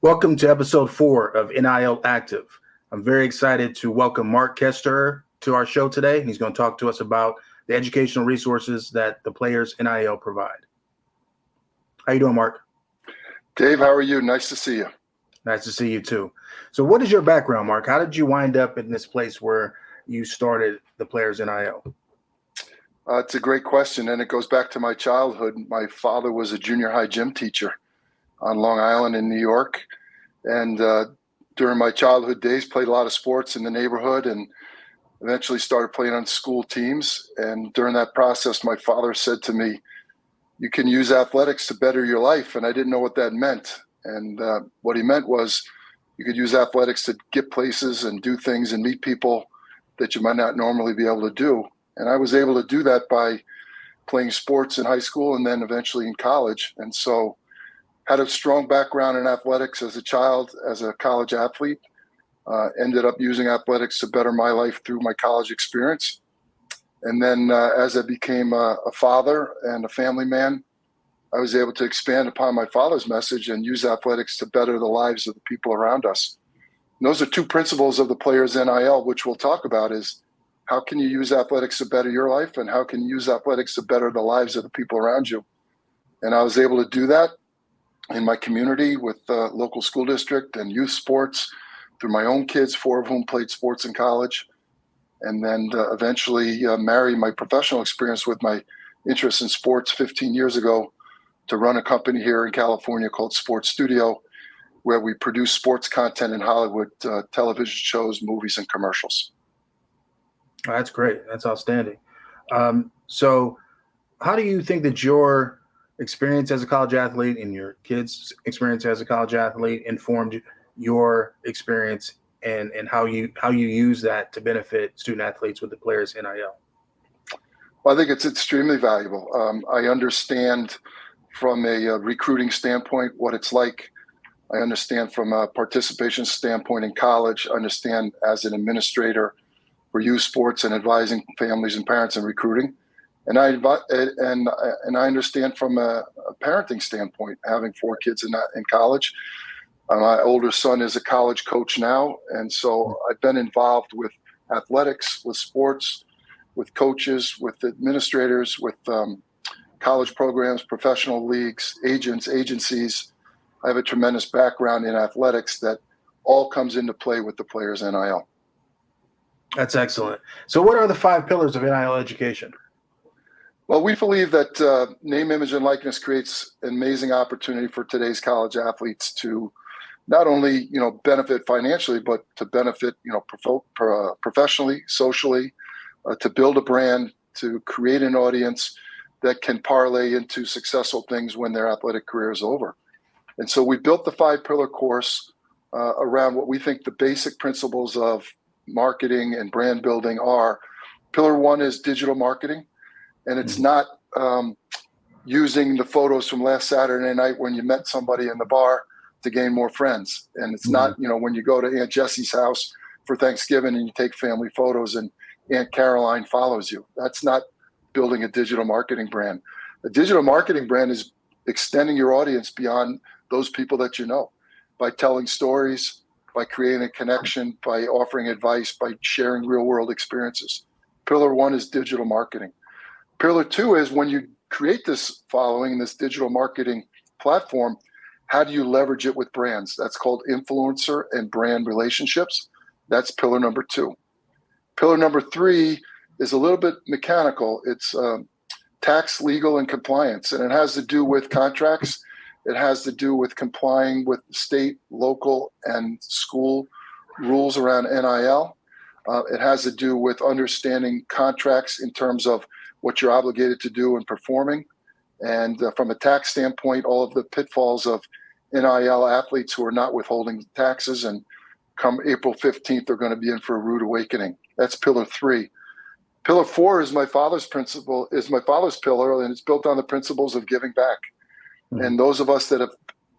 Welcome to episode 4 of NIL Active. I'm very excited to welcome Mark Kester to our show today. He's going to talk to us about the educational resources that the Players NIL provide. How you doing, Mark? Dave, how are you? Nice to see you. Nice to see you too. So what is your background, Mark? How did you wind up in this place where you started the Players NIL? It's a great question, and it goes back to my childhood. My father was a junior high gym teacher on Long Island in New York. And during my childhood days, played a lot of sports in the neighborhood and eventually started playing on school teams. And during that process, my father said to me, you can use athletics to better your life. And I didn't know what that meant. And what he meant was you could use athletics to get places and do things and meet people that you might not normally be able to do. And I was able to do that by playing sports in high school and then eventually in college. And so had a strong background in athletics as a child, as a college athlete. Ended up using athletics to better my life through my college experience. And then as I became a father and a family man, I was able to expand upon my father's message and use athletics to better the lives of the people around us. And those are two principles of the Players NIL, which we'll talk about, is how can you use athletics to better your life and how can you use athletics to better the lives of the people around you? And I was able to do that in my community with the local school district and youth sports through my own kids, 4 of whom played sports in college, and then eventually marry my professional experience with my interest in sports 15 years ago to run a company here in California called Sports Studio, where we produce sports content in Hollywood, television shows, movies, and commercials. Oh, that's great. That's outstanding. So how do you think that your experience as a college athlete and your kids' experience as a college athlete informed your experience and how you use that to benefit student athletes with the Players NIL? Well, I think it's extremely valuable. I understand from a recruiting standpoint what it's like. I understand from a participation standpoint in college. I understand as an administrator for youth sports and advising families and parents in recruiting. And I understand from a parenting standpoint, having 4 kids in college. My older son is a college coach now, and so I've been involved with athletics, with sports, with coaches, with administrators, with college programs, professional leagues, agents, agencies. I have a tremendous background in athletics that all comes into play with the Players NIL. That's excellent. So what are the 5 pillars of NIL education? Well, we believe that name, image, and likeness creates an amazing opportunity for today's college athletes to not only, benefit financially, but to benefit, professionally, socially, to build a brand, to create an audience that can parlay into successful things when their athletic career is over. And so we built the 5-pillar course around what we think the basic principles of marketing and brand building are. Pillar 1 is digital marketing. And it's not using the photos from last Saturday night when you met somebody in the bar to gain more friends. And it's not, when you go to Aunt Jessie's house for Thanksgiving and you take family photos and Aunt Caroline follows you. That's not building a digital marketing brand. A digital marketing brand is extending your audience beyond those people that you know by telling stories, by creating a connection, by offering advice, by sharing real world experiences. Pillar 1 is digital marketing. Pillar 2 is when you create this following, this digital marketing platform, how do you leverage it with brands? That's called influencer and brand relationships. That's pillar number 2. Pillar number 3 is a little bit mechanical. It's tax, legal, and compliance. And it has to do with contracts. It has to do with complying with state, local, and school rules around NIL. It has to do with understanding contracts in terms of what you're obligated to do in performing. And from a tax standpoint, all of the pitfalls of NIL athletes who are not withholding taxes, and come April 15th, they're going to be in for a rude awakening. That's pillar 3. Pillar 4 is my father's pillar, and it's built on the principles of giving back. Mm-hmm. And those of us that have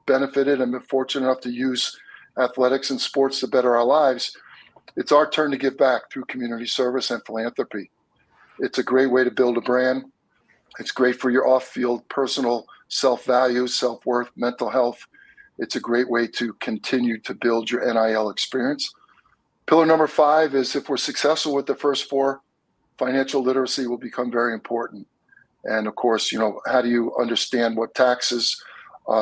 benefited and been fortunate enough to use athletics and sports to better our lives, it's our turn to give back through community service and philanthropy. It's a great way to build a brand. It's great for your off-field personal self-value, self-worth, mental health. It's a great way to continue to build your NIL experience. Pillar number 5 is, if we're successful with the first 4, financial literacy will become very important. And of course, how do you understand what taxes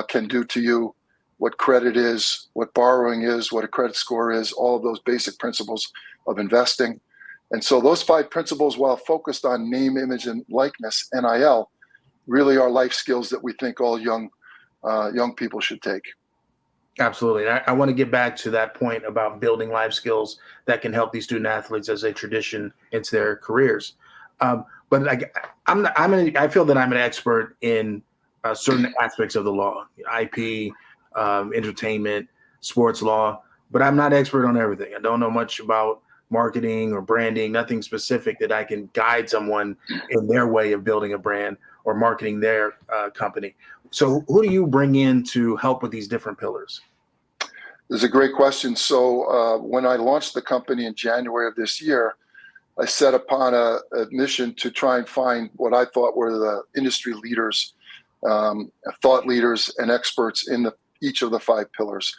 can do to you, what credit is, what borrowing is, what a credit score is, all of those basic principles of investing. And so those 5 principles, while focused on name, image, and likeness, NIL, really are life skills that we think all young people should take. Absolutely. I want to get back to that point about building life skills that can help these student athletes as they transition into their careers. But I feel that I'm an expert in certain aspects of the law, IP, entertainment, sports law, but I'm not expert on everything. I don't know much about marketing or branding, nothing specific that I can guide someone in their way of building a brand or marketing their company. So who do you bring in to help with these different pillars? This is a great question. So when I launched the company in January of this year, I set upon a mission to try and find what I thought were the industry leaders, thought leaders, and experts in each of the 5 pillars.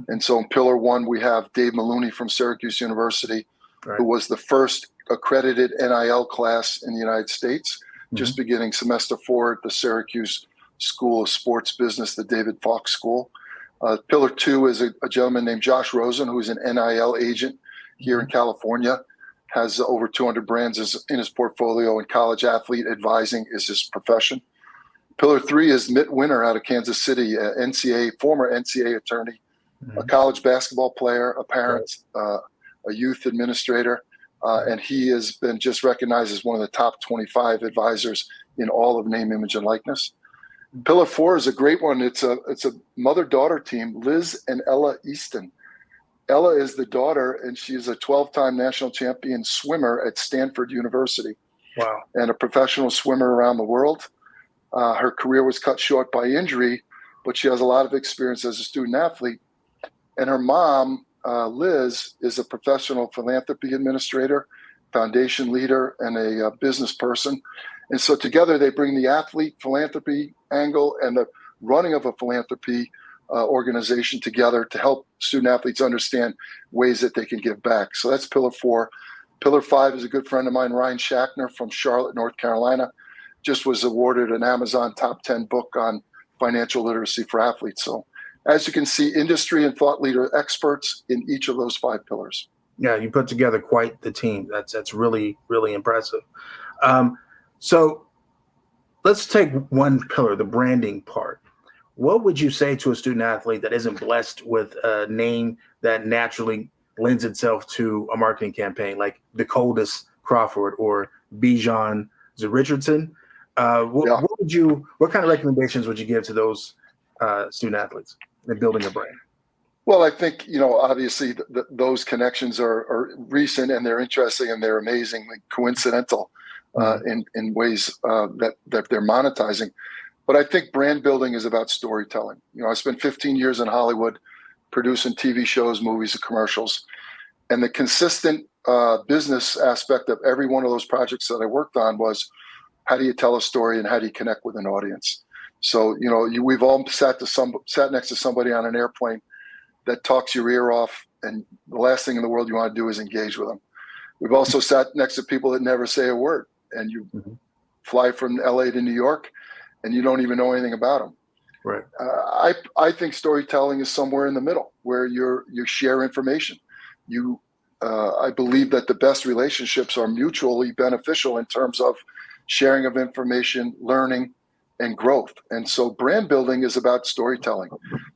And so in pillar 1, we have Dave Maloney from Syracuse University, Right. who was the first accredited NIL class in the United States, just beginning semester 4 at the Syracuse School of Sports Business, the David Fox School. Pillar 2 is a gentleman named Josh Rosen, who's an NIL agent here in California, has over 200 brands in his portfolio, and college athlete advising is his profession. Pillar 3 is Mitt Winter out of Kansas City, former NCAA attorney, a college basketball player, a parent, a youth administrator, and he has been just recognized as one of the top 25 advisors in all of name, image, and likeness. Pillar 4 is a great one. It's a mother-daughter team, Liz and Ella Easton. Ella is the daughter, and she's a 12-time national champion swimmer at Stanford University. Wow. And a professional swimmer around the world. Her career was cut short by injury, but she has a lot of experience as a student athlete. And her mom, Liz, is a professional philanthropy administrator, foundation leader, and a business person. And so together they bring the athlete philanthropy angle and the running of a philanthropy organization together to help student athletes understand ways that they can give back. So that's pillar 4. Pillar 5 is a good friend of mine, Ryan Shackner from Charlotte, North Carolina, just was awarded an Amazon top 10 book on financial literacy for athletes. So as you can see, industry and thought leader experts in each of those 5 pillars. Yeah, you put together quite the team. That's really, really impressive. So let's take one pillar, the branding part. What would you say to a student athlete that isn't blessed with a name that naturally lends itself to a marketing campaign, like Dakotas Crawford or Bijan Richardson? What kind of recommendations would you give to those student athletes in building a brand? Well, I think, obviously those connections are recent, and they're interesting, and they're amazingly coincidental in ways that they're monetizing. But I think brand building is about storytelling. I spent 15 years in Hollywood producing TV shows, movies, and commercials. And the consistent business aspect of every one of those projects that I worked on was, how do you tell a story and how do you connect with an audience? So, we've all sat next to somebody on an airplane that talks your ear off, and the last thing in the world you want to do is engage with them. We've also sat next to people that never say a word, and you fly from LA to New York and you don't even know anything about them. Right. I think storytelling is somewhere in the middle, where you share information. I believe that the best relationships are mutually beneficial in terms of sharing of information, learning, and growth. And so brand building is about storytelling,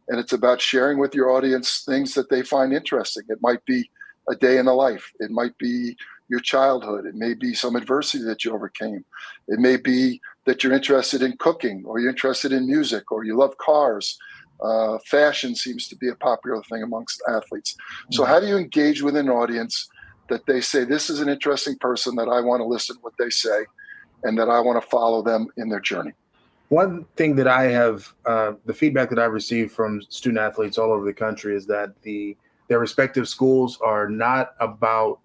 and it's about sharing with your audience things that they find interesting. It might be a day in the life. It might be your childhood. It may be some adversity that you overcame. It may be that you're interested in cooking, or you're interested in music, or you love cars. Fashion seems to be a popular thing amongst athletes. So how do you engage with an audience that they say, this is an interesting person that I want to listen to what they say, and that I want to follow them in their journey? One thing that I have, the feedback that I've received from student athletes all over the country is that their respective schools are not about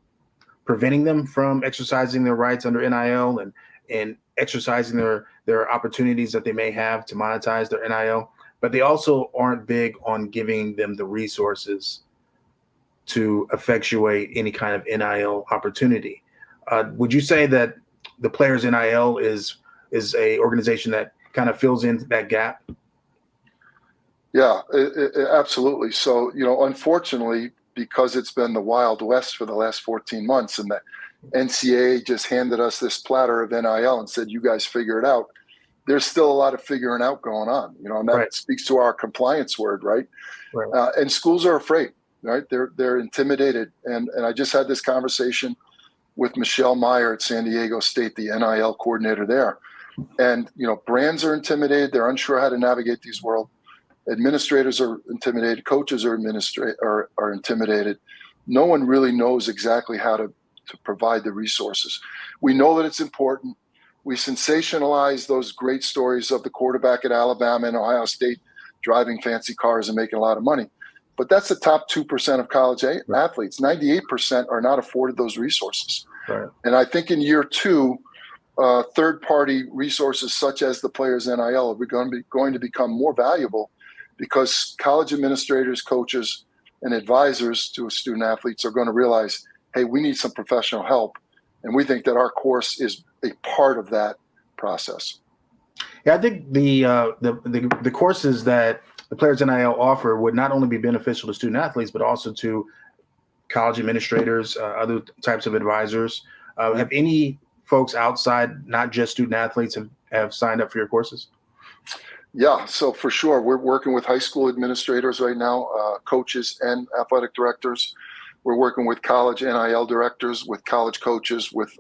preventing them from exercising their rights under NIL and exercising their opportunities that they may have to monetize their NIL, but they also aren't big on giving them the resources to effectuate any kind of NIL opportunity. Would you say that the Players NIL is a organization that kind of fills in that gap? Yeah, absolutely. So, unfortunately, because it's been the Wild West for the last 14 months and the NCAA just handed us this platter of NIL and said, you guys figure it out. There's still a lot of figuring out going on, and that Right. speaks to our compliance word, right? Right. And schools are afraid, right? They're intimidated. And I just had this conversation with Michelle Meyer at San Diego State, the NIL coordinator there. And, brands are intimidated. They're unsure how to navigate these world. Administrators are intimidated. Coaches are intimidated. No one really knows exactly how to provide the resources. We know that it's important. We sensationalize those great stories of the quarterback at Alabama and Ohio State driving fancy cars and making a lot of money. But that's the top 2% of college athletes. 98% are not afforded those resources. Right. And I think in year two, third-party resources such as the Players NIL are going to become more valuable because college administrators, coaches, and advisors to student athletes are going to realize, hey, we need some professional help. And we think that our course is a part of that process. Yeah, I think the courses that the Players NIL offer would not only be beneficial to student athletes, but also to college administrators, other types of advisors. Have any folks outside, not just student athletes, have signed up for your courses? Yeah, so for sure. We're working with high school administrators right now, coaches and athletic directors. We're working with college NIL directors, with college coaches, with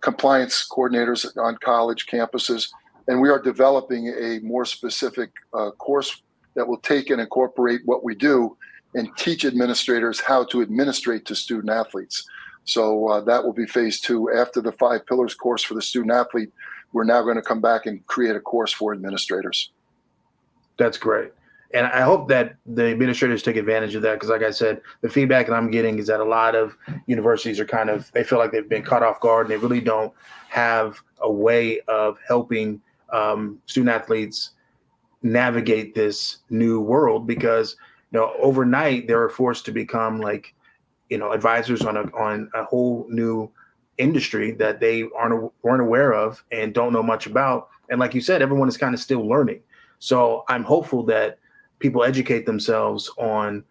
compliance coordinators on college campuses. And we are developing a more specific course that will take and incorporate what we do and teach administrators how to administrate to student athletes. So that will be phase two. After the 5 pillars course for the student athlete, we're now going to come back and create a course for administrators. That's great. And I hope that the administrators take advantage of that because, like I said, the feedback that I'm getting is that a lot of universities are they feel like they've been caught off guard and they really don't have a way of helping student athletes navigate this new world because, overnight they were forced to become advisors on a whole new industry that they weren't aware of and don't know much about. And like you said, everyone is kind of still learning. So I'm hopeful that people educate themselves on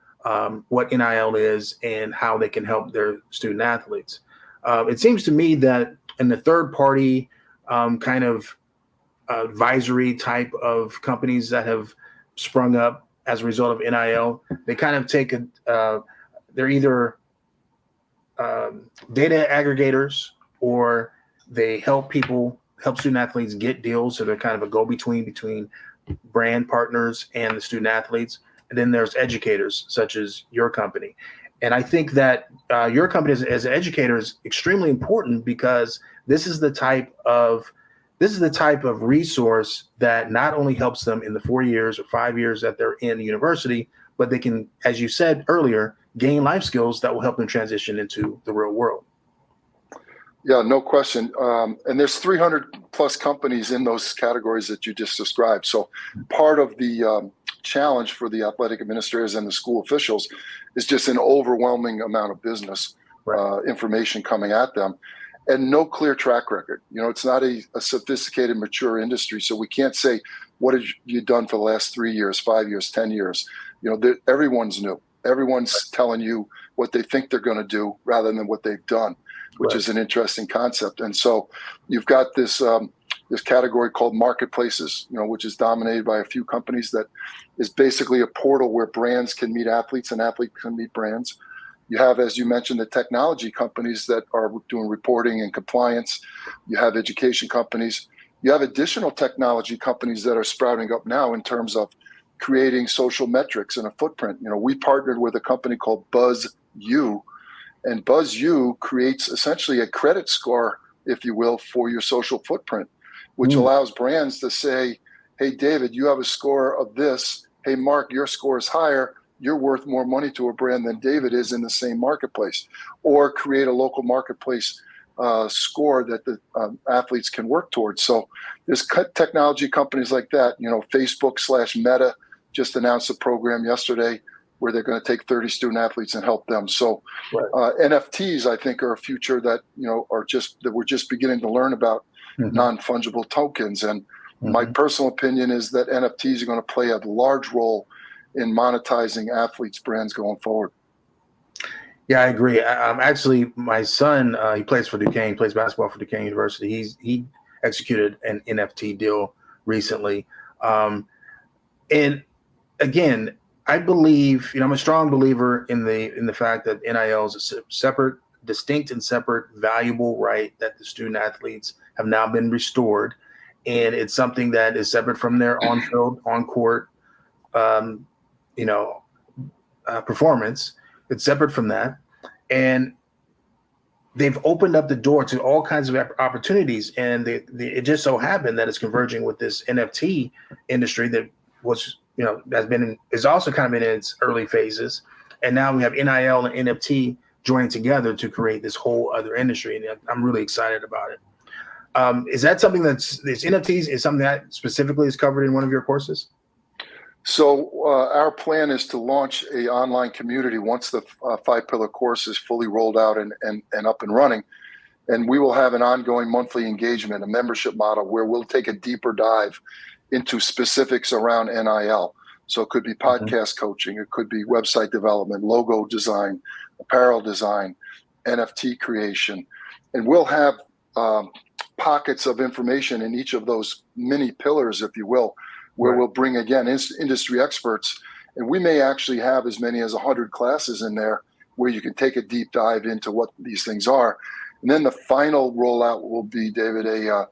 what NIL is and how they can help their student athletes. It seems to me that in the third party kind of advisory type of companies that have sprung up as a result of NIL, they kind of take they're either data aggregators or they help student athletes get deals. So they're kind of a go-between between brand partners and the student athletes. And then there's educators such as your company. And I think that your company as an educator is extremely important because this is the type of resource that not only helps them in the 4 years or 5 years that they're in the university, but they can, as you said earlier, gain life skills that will help them transition into the real world. Yeah, no question. And there's 300 plus companies in those categories that you just described. So part of the challenge for the athletic administrators and the school officials is just an overwhelming amount of business information coming at them and no clear track record. It's not a sophisticated, mature industry. So we can't say, what have you done for the last 3 years, 5 years, 10 years? Everyone's new. Everyone's telling you what they think they're going to do rather than what they've done, which is an interesting concept. And so you've got this this category called marketplaces, which is dominated by a few companies that is basically a portal where brands can meet athletes and athletes can meet brands. You have, as you mentioned, the technology companies that are doing reporting and compliance. You have education companies. You have additional technology companies that are sprouting up now in terms of creating social metrics and a footprint. We partnered with a company called BuzzU, and BuzzU creates essentially a credit score, if you will, for your social footprint, which allows brands to say, hey, David, you have a score of this. Hey, Mark, your score is higher. You're worth more money to a brand than David is in the same marketplace. Or create a local marketplace score that the athletes can work towards. So there's technology companies like that. Facebook/Meta just announced a program yesterday where they're going to take 30 student athletes and help them. So NFTs, I think, are a future that we're just beginning to learn about. Non-fungible tokens. And my personal opinion is that NFTs are going to play a large role in monetizing athletes' brands going forward. Yeah, I agree. Actually, my son, he plays for Duquesne, plays basketball for Duquesne University. He executed an NFT deal recently. And again, I believe, I'm a strong believer in the fact that NIL is a separate, distinct and separate, valuable right that the student athletes have now been restored. And it's something that is separate from their on-field, on-court, performance. It's separate from that. And they've opened up the door to all kinds of opportunities. And it just so happened that it's converging with this NFT industry that was, is also kind of in its early phases. And now we have NIL and NFT joining together to create this whole other industry. And I'm really excited about it. Is that something this NFTs is something that specifically is covered in one of your courses? So our plan is to launch an online community once the 5-pillar course is fully rolled out and up and running. And we will have an ongoing monthly engagement, a membership model where we'll take a deeper dive into specifics around NIL. So it could be podcast coaching, it could be website development, logo design, apparel design, NFT creation. And we'll have pockets of information in each of those mini pillars, if you will, where we'll bring, again, industry experts. And we may actually have as many as 100 classes in there where you can take a deep dive into what these things are. And then the final rollout will be, David, a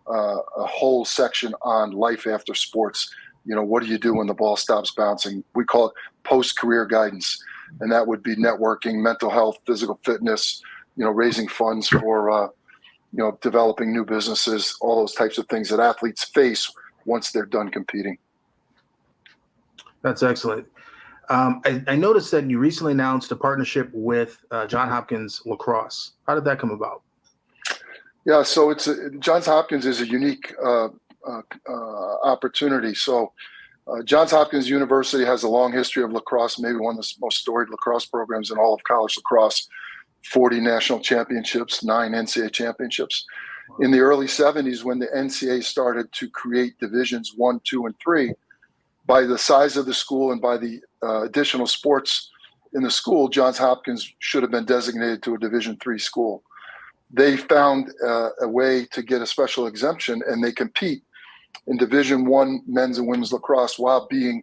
whole section on life after sports. What do you do when the ball stops bouncing? We call it post-career guidance. And that would be networking, mental health, physical fitness, raising funds for, developing new businesses, all those types of things that athletes face once they're done competing. That's excellent. I noticed that you recently announced a partnership with Johns Hopkins Lacrosse. How did that come about? Yeah, so Johns Hopkins is a unique opportunity. So Johns Hopkins University has a long history of lacrosse, maybe one of the most storied lacrosse programs in all of college lacrosse, 40 national championships, 9 NCAA championships. In the early 70s, when the NCAA started to create divisions 1, 2, and 3, by the size of the school and by the additional sports in the school, Johns Hopkins should have been designated to a Division III school. They found a way to get a special exemption, and they compete in Division I men's and women's lacrosse while being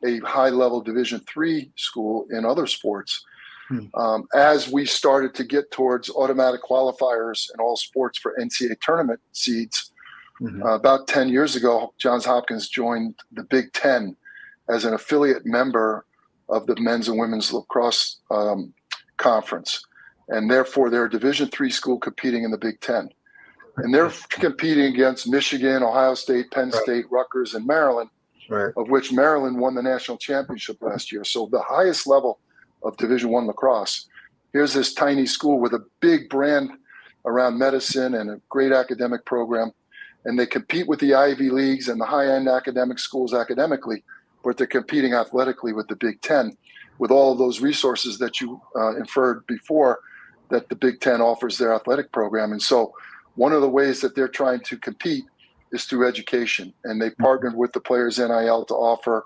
a high-level Division III school in other sports. As we started to get towards automatic qualifiers in all sports for NCAA tournament seeds, about 10 years ago, Johns Hopkins joined the Big Ten as an affiliate member of the men's and women's lacrosse conference. And therefore, they're a Division III school competing in the Big Ten. And they're competing against Michigan, Ohio State, Penn State, Rutgers, and Maryland, of which Maryland won the national championship last year. So the highest level of Division I lacrosse. Here's this tiny school with a big brand around medicine and a great academic program. And they compete with the Ivy Leagues and the high-end academic schools academically, but they're competing athletically with the Big Ten with all of those resources that you inferred before that the Big Ten offers their athletic program. And so one of the ways that they're trying to compete is through education. And they partnered with the Players NIL to offer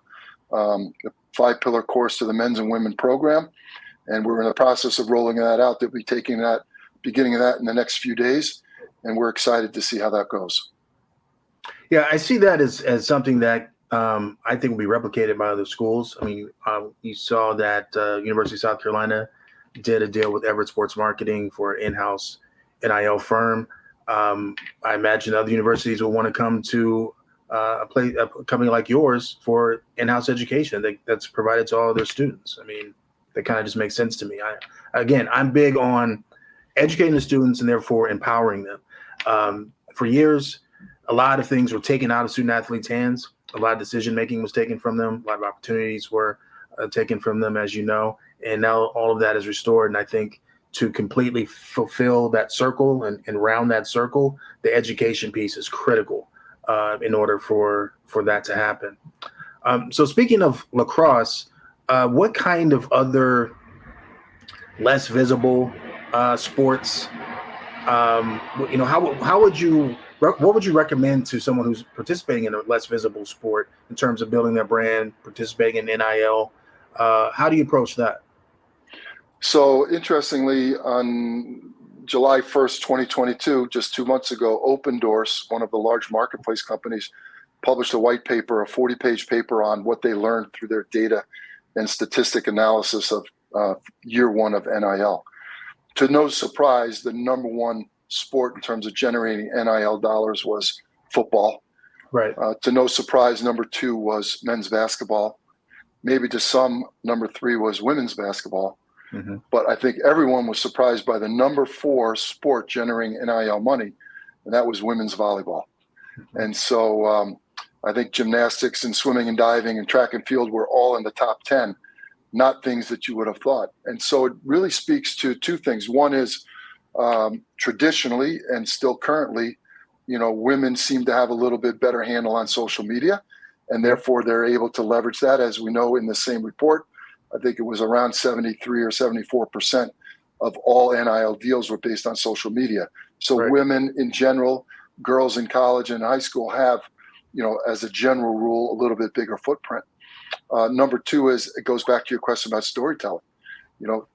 the 5-pillar course to the men's and women program. And we're in the process of rolling that out. They'll be beginning of that in the next few days. And we're excited to see how that goes. Yeah, I see that as something that I think will be replicated by other schools. I mean, you saw that University of South Carolina did a deal with Everett Sports Marketing for an in-house NIL firm. I imagine other universities will want to come to a company like yours for in-house education that's provided to all of their students. I mean, that kind of just makes sense to me. I'm big on educating the students and therefore empowering them. For years, a lot of things were taken out of student athletes' hands. A lot of decision-making was taken from them. A lot of opportunities were taken from them, as you know. And now all of that is restored. And I think to completely fulfill that circle and round that circle, the education piece is critical in order for that to happen. So speaking of lacrosse, what kind of other less visible sports, what would you recommend to someone who's participating in a less visible sport in terms of building their brand, participating in NIL? How do you approach that? So interestingly, on July 1st, 2022, just 2 months ago, Open Doors, one of the large marketplace companies, published a white paper, a 40-page paper on what they learned through their data and statistic analysis of year one of NIL. To no surprise, the number one sport in terms of generating NIL dollars was football. Right. To no surprise, number two was men's basketball. Maybe to some, number three was women's basketball. Mm-hmm. But I think everyone was surprised by the number four sport generating NIL money, and that was women's volleyball. Mm-hmm. And so I think gymnastics and swimming and diving and track and field were all in the top 10, not things that you would have thought. And so it really speaks to two things. One is traditionally and still currently, women seem to have a little bit better handle on social media, and therefore they're able to leverage that. As we know in the same report, I think it was around 73 or 74% of all NIL deals were based on social media. So right. Women in general, girls in college and high school have, as a general rule, a little bit bigger footprint. Number two is, it goes back to your question about storytelling.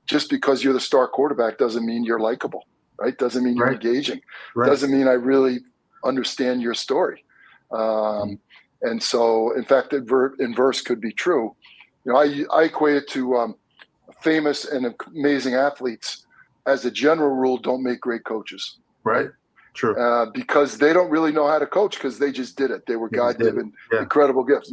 Just because you're the star quarterback doesn't mean you're likable, right? Doesn't mean you're engaging. Right. Doesn't mean I really understand your story. And so, in fact, the inverse could be true. I equate it to famous and amazing athletes, as a general rule, don't make great coaches. Right. True. Because they don't really know how to coach, because they just did it. They were God-given, incredible gifts.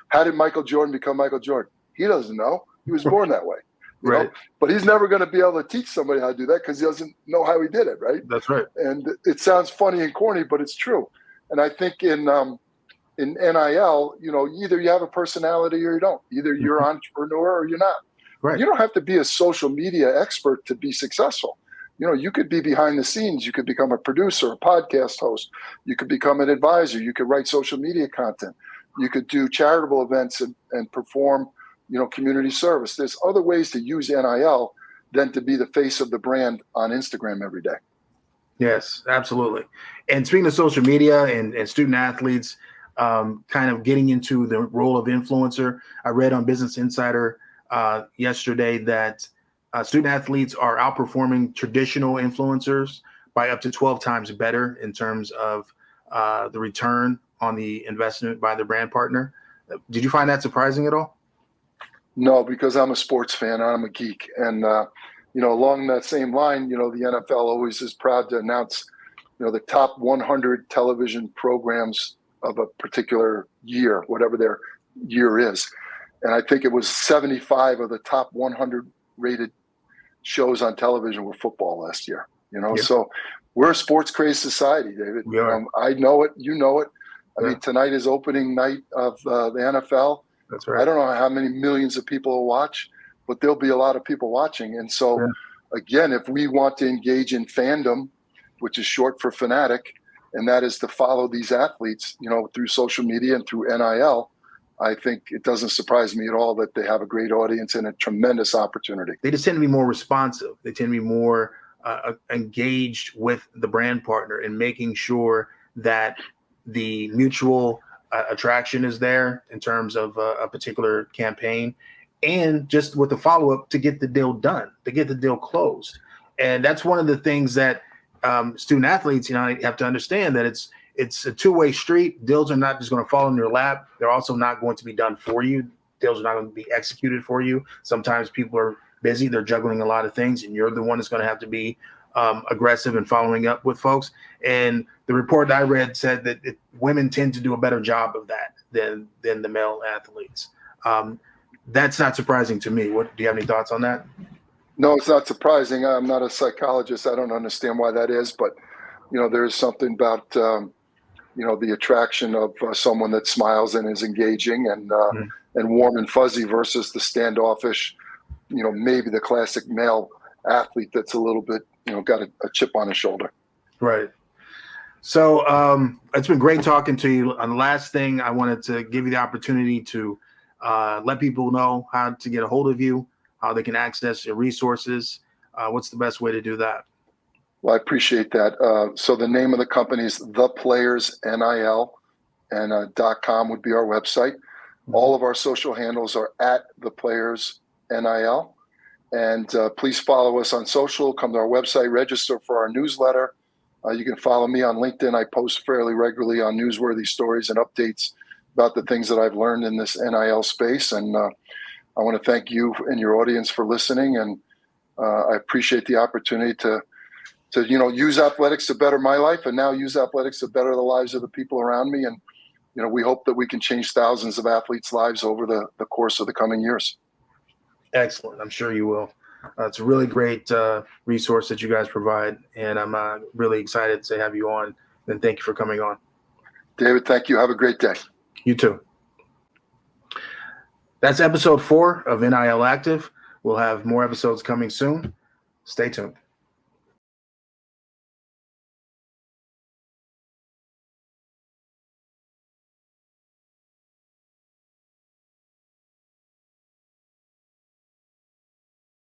How did Michael Jordan become Michael Jordan? He doesn't know. He was born that way. You know? But he's never going to be able to teach somebody how to do that, because he doesn't know how he did it, right? That's right. And it sounds funny and corny, but it's true. And I think in NIL, either you have a personality or you don't. Either you're an entrepreneur or you're not. Right. You don't have to be a social media expert to be successful. You could be behind the scenes. You could become a producer, a podcast host. You could become an advisor. You could write social media content. You could do charitable events and perform, community service. There's other ways to use NIL than to be the face of the brand on Instagram every day. Yes, absolutely. And speaking of social media and student athletes, kind of getting into the role of influencer, I read on Business Insider yesterday that student athletes are outperforming traditional influencers by up to 12 times better in terms of the return on the investment by the brand partner. Did you find that surprising at all? No, because I'm a sports fan. I'm a geek. And, along that same line, the NFL always is proud to announce, the top 100 television programs of a particular year, whatever their year is. And I think it was 75 of the top 100 rated shows on television were football last year. So we're a sports crazed society, David. We are. I know it. You know it. I mean, tonight is opening night of the NFL. That's right. I don't know how many millions of people will watch, but there'll be a lot of people watching. And so, again, if we want to engage in fandom, which is short for fanatic, and that is to follow these athletes, through social media and through NIL, I think it doesn't surprise me at all that they have a great audience and a tremendous opportunity. They just tend to be more responsive. They tend to be more engaged with the brand partner and making sure that the mutual attraction is there in terms of a particular campaign, and just with the follow-up to get the deal done, to get the deal closed. And that's one of the things that student athletes, have to understand, that it's a two-way street. Deals are not just going to fall in your lap. They're also not going to be done for you. Deals are not going to be executed for you. Sometimes people are busy. They're juggling a lot of things, and you're the one that's going to have to be aggressive and following up with folks. And the report that I read said that women tend to do a better job of that than the male athletes. That's not surprising to me. Do you have any thoughts on that? No, it's not surprising. I'm not a psychologist. I don't understand why that is, but there is something about the attraction of someone that smiles and is engaging and warm and fuzzy versus the standoffish, maybe the classic male athlete that's a little bit, got a chip on his shoulder. Right. So it's been great talking to you. And the last thing, I wanted to give you the opportunity to let people know how to get a hold of you, how they can access your resources. What's the best way to do that? Well, I appreciate that. So the name of the company is The Players NIL, and .com would be our website. Mm-hmm. All of our social handles are at The Players NIL. And please follow us on social, come to our website, register for our newsletter. You can follow me on LinkedIn. I post fairly regularly on newsworthy stories and updates about the things that I've learned in this NIL space. And I want to thank you and your audience for listening. And I appreciate the opportunity to use athletics to better my life, and now use athletics to better the lives of the people around me. And, we hope that we can change thousands of athletes' lives over the course of the coming years. Excellent. I'm sure you will. It's a really great resource that you guys provide, and I'm really excited to have you on. And thank you for coming on. David, thank you. Have a great day. You too. That's episode 4 of NIL Active. We'll have more episodes coming soon. Stay tuned.